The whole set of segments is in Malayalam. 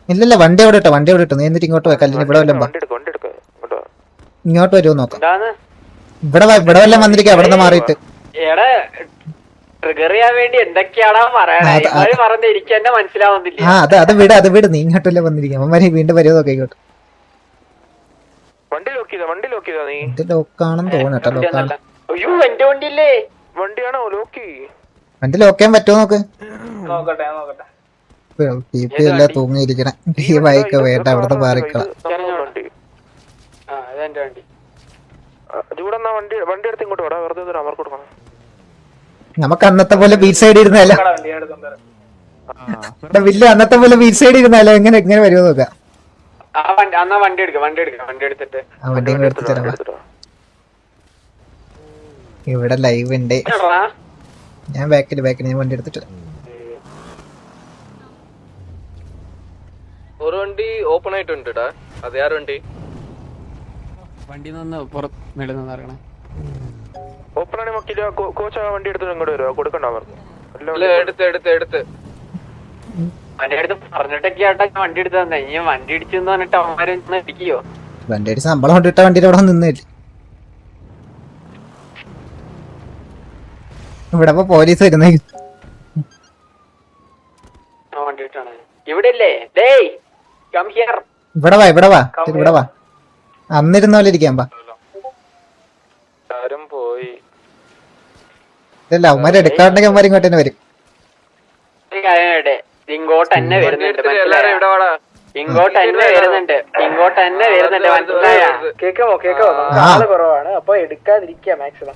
ഇല്ലല്ല വണ്ടി അവിടെ ഇട്ടോ നീ എന്നിട്ട് ഇങ്ങോട്ട് വെക്കാം ഇവിടെ വല്ലതും ഇങ്ങോട്ട് വരുമോ നോക്കാം ഇവിടെ വല്ലതും വന്നിരിക്കാം അവിടെ നിന്ന് മാറിയിട്ട് അത് വിട് നീ ഇങ്ങോട്ടല്ലേ വന്നിരിക്കാം അവന്മാര് വീണ്ടും വരുമോ നോക്കാം ഇങ്ങോട്ട് ലോക്കാണെന്ന് തോന്നട്ടോ ലോക്കാണ് വണ്ടി ലോക്ക് ചെയ്യാൻ പറ്റുമോ നോക്ക് എല്ലാം തൂങ്ങിയിരിക്കണേ ഈ ബൈക്ക് വേണ്ട അവിടുത്തെ മാറിക്കള നമുക്ക് അന്നത്തെ പോലെ ബീച്ച് സൈഡ് ഇരുന്നാലോ വില്ല അന്നത്തെ പോലെ ബീച്ച് സൈഡ് ഇരുന്നാലോ എങ്ങനെ വരുമോ നോക്കാം ഇവിടെ ലൈവ് ഉണ്ട് ഞാൻ ബാക്കിൽ ഞാൻ വണ്ടി എടുത്തിട്ട് ഒരു വണ്ടി ഓപ്പൺ ആയിട്ടുണ്ട് അത് ആര് വണ്ടി ഓപ്പൺ ആണ് കോച്ച് വണ്ടി എടുത്ത് ഇങ്ങോട്ട് വരുമോ കൊടുക്കണ്ട എടുത്ത് വണ്ടി എടുത്ത് തന്നെ ഇനി വണ്ടി ഇടിച്ചെന്ന് പറഞ്ഞിട്ട് അവന്മാരെ ഇടിക്കോ വണ്ടി അടിച്ച് നമ്മളെ കൊണ്ടിട്ട വണ്ടിയുടെ അവിടെ നിന്നില്ല ഇവിടെ പോലീസ് വരുന്നേ ഇവിടെ വാ അന്നിരുന്ന പോലെ ഇരിക്കാൻ പോയി ഇല്ല അവന്മാര് എടുക്കാണ്ടെങ്കിൽ അവന്മാർ ഇങ്ങോട്ട് തന്നെ വരും ഇങ്ങോട്ട് തന്നെ വരുന്നുണ്ട് കേക്കാമോ കുറവാണ് അപ്പൊ എടുക്കാതിരിക്കുക മാക്സിമം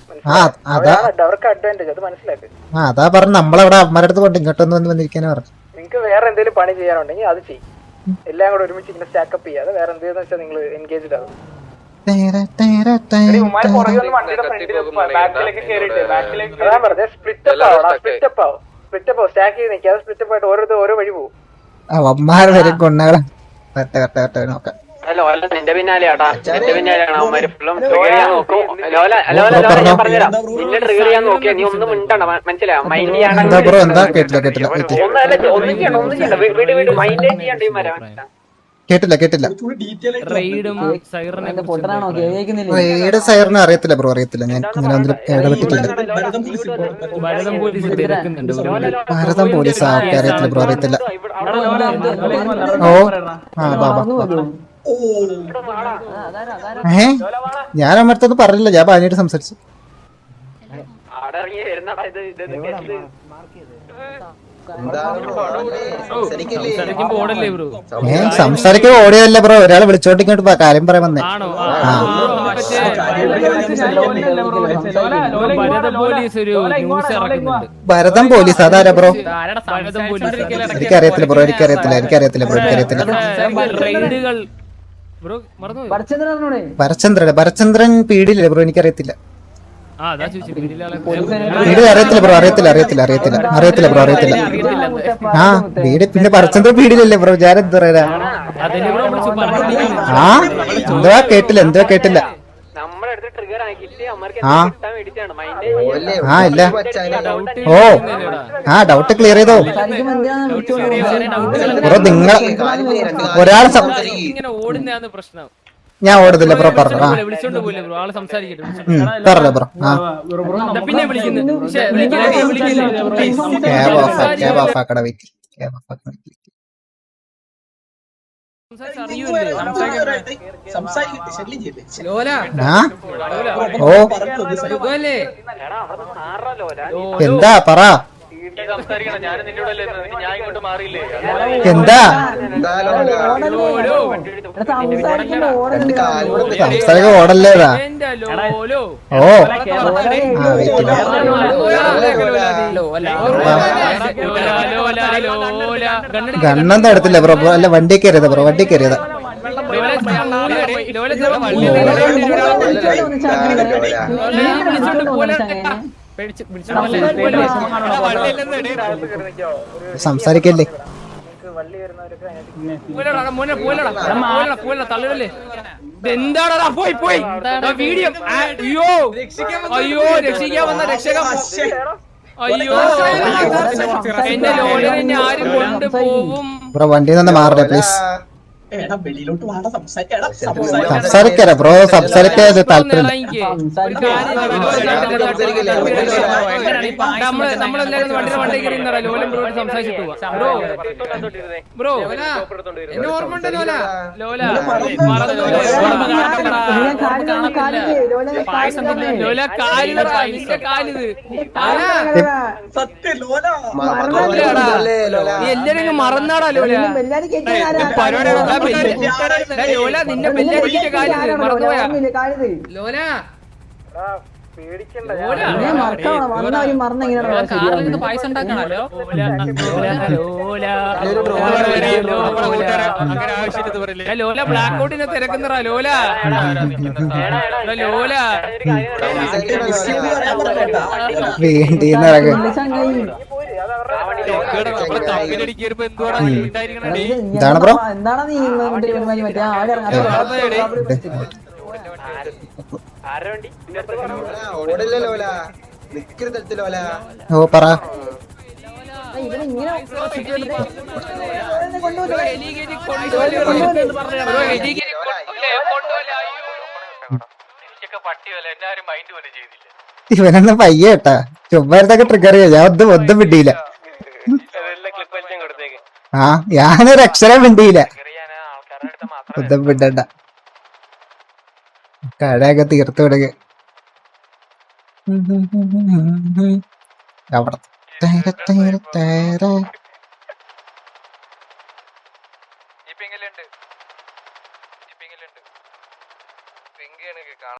അവർക്ക് അഡ്വാൻറ്റേജ് അത് മനസ്സിലാക്കുക അതാ പറഞ്ഞു നമ്മളവിടെ അവന്മാരുടെ അടുത്ത് കൊണ്ട് ഇങ്ങോട്ടൊന്ന് വന്നിരിക്കാനാ പറഞ്ഞു നിങ്ങക്ക് വേറെ എന്തെങ്കിലും പണി ചെയ്യാനുണ്ടെങ്കിൽ അത് ചെയ്യും എല്ലാം കൂടെ ഒരുമിച്ച് ഇങ്ങനെ സ്റ്റാക്കപ്പ് ചെയ്യാതെ വേറെ എന്തെന്ന് വെച്ചാൽ നിങ്ങൾ എൻഗേജ്ഡ് ആവും സ്റ്റാക്ക് ചെയ്ത് നിൽക്കുക സ്പ്ലിറ്റപ്പ് ആയിട്ട് ഓരോ വഴി പോകും അവന്മാർ വരെ കൊണ്ടാ നോക്കാം നിന്റെ പിന്നാലെയാട്ടാ നിന്റെ പിന്നാലെയാണ് അവന്മാര് ഫുള്ളും നിന്നെ ട്രിഗർ ചെയ്യാൻ നോക്കിയാ നീ ഒന്നും മിണ്ടണ്ട മനസ്സിലായോ മൈൻഡ് കേട്ടില്ല സൈറിന് അറിയത്തില്ല ബ്രോ അറിയത്തില്ല ഞാൻ ഇങ്ങനെ ഒന്നും ഇടപെട്ടിട്ടില്ല ഭാരതം പോലീസ് അറിയത്തില്ല ബ്രോ അറിയത്തില്ല ഞാൻ അമ്മടുത്തൊന്നും പറഞ്ഞില്ല ഞാൻ പാനിയായിട്ട് സംസാരിച്ചു സംസാരിക്കുമ്പോ ഓടിയല്ല ബ്രോ ഒരാളെ വിളിച്ചോണ്ടിങ്ങോട്ട് കാര്യം പറയാൻ വന്നേ ഭരതം പോലീസ് അതാരാ ബ്രോ എനിക്കറിയത്തില്ല ഭരചന്ദ്രൻ പീഡിയില്ലേ ബ്രോ എനിക്കറിയത്തില്ല അറിയത്തില്ല ബ്രോ ആ വീട് പിന്നെ ഭരചന്ദ്രൻ പീഡിയിലല്ലേ ബ്രോ ഞാൻ എന്താ പറയാ എന്തുവാ കേട്ടില്ല ഇല്ല ഡൗട്ട് ക്ലിയർ ചെയ്തോ ബ്രോ നിങ്ങൾ ഒരാൾ ഞാൻ ഓടുന്നില്ല ബ്രോ പറഞ്ഞു പറഞ്ഞോ ബ്രോ ക്യാബ് ഓഫ് ആക്കട വെയിറ്റ് എന്താ പറ എന്താ സംസാരിക്ക ഓടല്ലേതാ ഗണ്ണൊന്നും എടുത്തില്ല ബ്രോ അല്ല വണ്ടി കയറിയതാ ബ്രോ വണ്ടി കയറിയതാ സംസാരിക്കല്ലേ എന്താടാ പോയി വീഡിയോ അയ്യോ രക്ഷിക്കാൻ വന്ന രക്ഷക അയ്യോ എന്റെ ലോലിനെ ആരും കൊണ്ടുപോകും. ബ്രോ വണ്ടിയിൽ നിന്ന് മാറണേ പ്ലീസ്. സംസാരിക്കാ ബ്രോ, സംസാരിക്കാതെ താല്പര്യം. നമ്മളെല്ലാരും വണ്ടി കയറി ലോലം ബ്രോയോട് സംസാരിച്ചിട്ട് ബ്രോ എന്നെ ഓർമ്മ ഉണ്ടല്ലോ ലോല ലോല കാലിത് നീ എല്ലാരും മറന്നാടാ ലോല ലോല നിന്നെ ബെല്ലടിക്കിന്റെ കാര്യം മറന്നുപോയാ ലോല പായസം ഉണ്ടാക്കണല്ലോ ലോല ബ്ലാക്ക് ഔട്ടിനെ തിരക്കുന്നറാ ലോല ലോല എന്താണ് ബ്രോ? ഓ പറ. ഇവനൊന്നും പയ്യ കേട്ടാ, ചുമ്മാരുന്നൊക്കെ ട്രിഗർ ചെയ്യാ. ഞാൻ ഒന്നും മിണ്ടിയില്ല. ആ ഞാനൊരു അക്ഷരം മിണ്ടിയില്ല. ഒന്നും മിണ്ടണ്ട, കടയൊക്കെ തീർത്തു വിടുക. അവിടെ